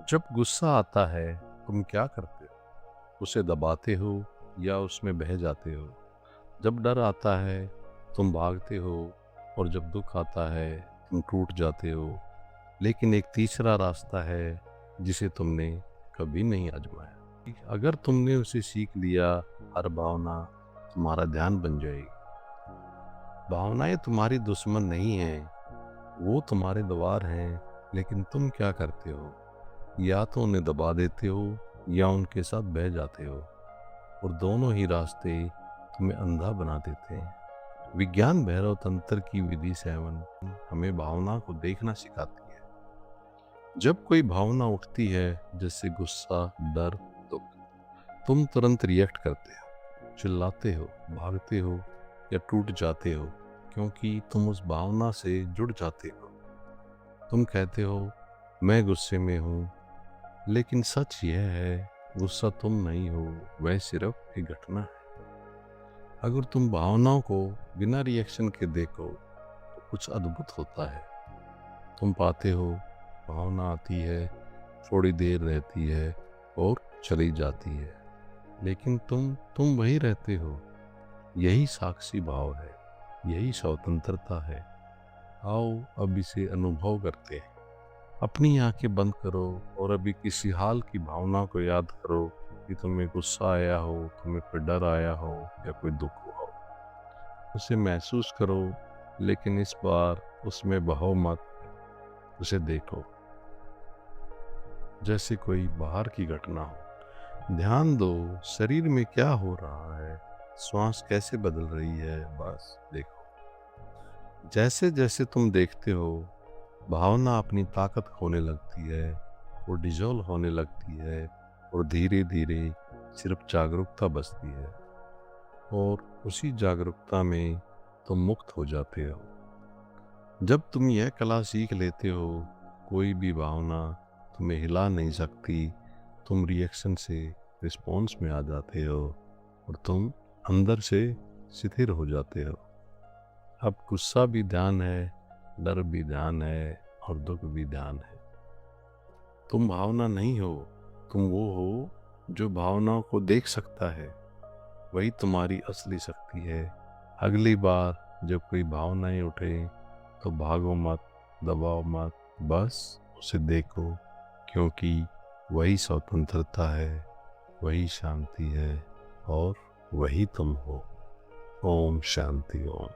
जब गुस्सा आता है तुम क्या करते हो? उसे दबाते हो या उसमें बह जाते हो? जब डर आता है तुम भागते हो और जब दुख आता है तुम टूट जाते हो। लेकिन एक तीसरा रास्ता है जिसे तुमने कभी नहीं आजमाया। अगर तुमने उसे सीख लिया, हर भावना तुम्हारा ध्यान बन जाएगी। भावनाएं तुम्हारी दुश्मन नहीं हैं, वो तुम्हारे द्वार हैं। लेकिन तुम क्या करते हो? या तो उन्हें दबा देते हो या उनके साथ बह जाते हो, और दोनों ही रास्ते तुम्हें अंधा बना देते हैं। विज्ञान भैरव तंत्र की विधि 7 हमें भावना को देखना सिखाती है। जब कोई भावना उठती है, जैसे गुस्सा, डर, दुख, तुम तुरंत रिएक्ट करते हो, चिल्लाते हो, भागते हो या टूट जाते हो, क्योंकि तुम उस भावना से जुड़ जाते हो। तुम कहते हो मैं गुस्से में हूँ, लेकिन सच यह है गुस्सा तुम नहीं हो, वह सिर्फ एक घटना है। अगर तुम भावनाओं को बिना रिएक्शन के देखो तो कुछ अद्भुत होता है। तुम पाते हो भावना आती है, थोड़ी देर रहती है और चली जाती है, लेकिन तुम वही रहते हो। यही साक्षी भाव है, यही स्वतंत्रता है। आओ अब इसे अनुभव करते हैं। अपनी आंखें बंद करो और अभी किसी हाल की भावना को याद करो कि तुम्हें गुस्सा आया हो, तुम्हें कोई डर आया हो या कोई दुख हुआ हो। उसे महसूस करो, लेकिन इस बार उसमें बहो मत, उसे देखो जैसे कोई बाहर की घटना हो। ध्यान दो शरीर में क्या हो रहा है, श्वास कैसे बदल रही है, बस देखो। जैसे जैसे तुम देखते हो भावना अपनी ताकत खोने लगती है, वो डिजोल्व होने लगती है, और धीरे धीरे सिर्फ जागरूकता बचती है, और उसी जागरूकता में तुम मुक्त हो जाते हो। जब तुम यह कला सीख लेते हो, कोई भी भावना तुम्हें हिला नहीं सकती। तुम रिएक्शन से रिस्पॉन्स में आ जाते हो और तुम अंदर से स्थिर हो जाते हो। अब गुस्सा भी ध्यान है, डर भी ध्यान है और दुख भी ध्यान है। तुम भावना नहीं हो, तुम वो हो जो भावनाओं को देख सकता है। वही तुम्हारी असली शक्ति है। अगली बार जब कोई भावनाएं उठे तो भागो मत, दबाओ मत, बस उसे देखो, क्योंकि वही स्वतंत्रता है, वही शांति है और वही तुम हो। ओम शांति ओम।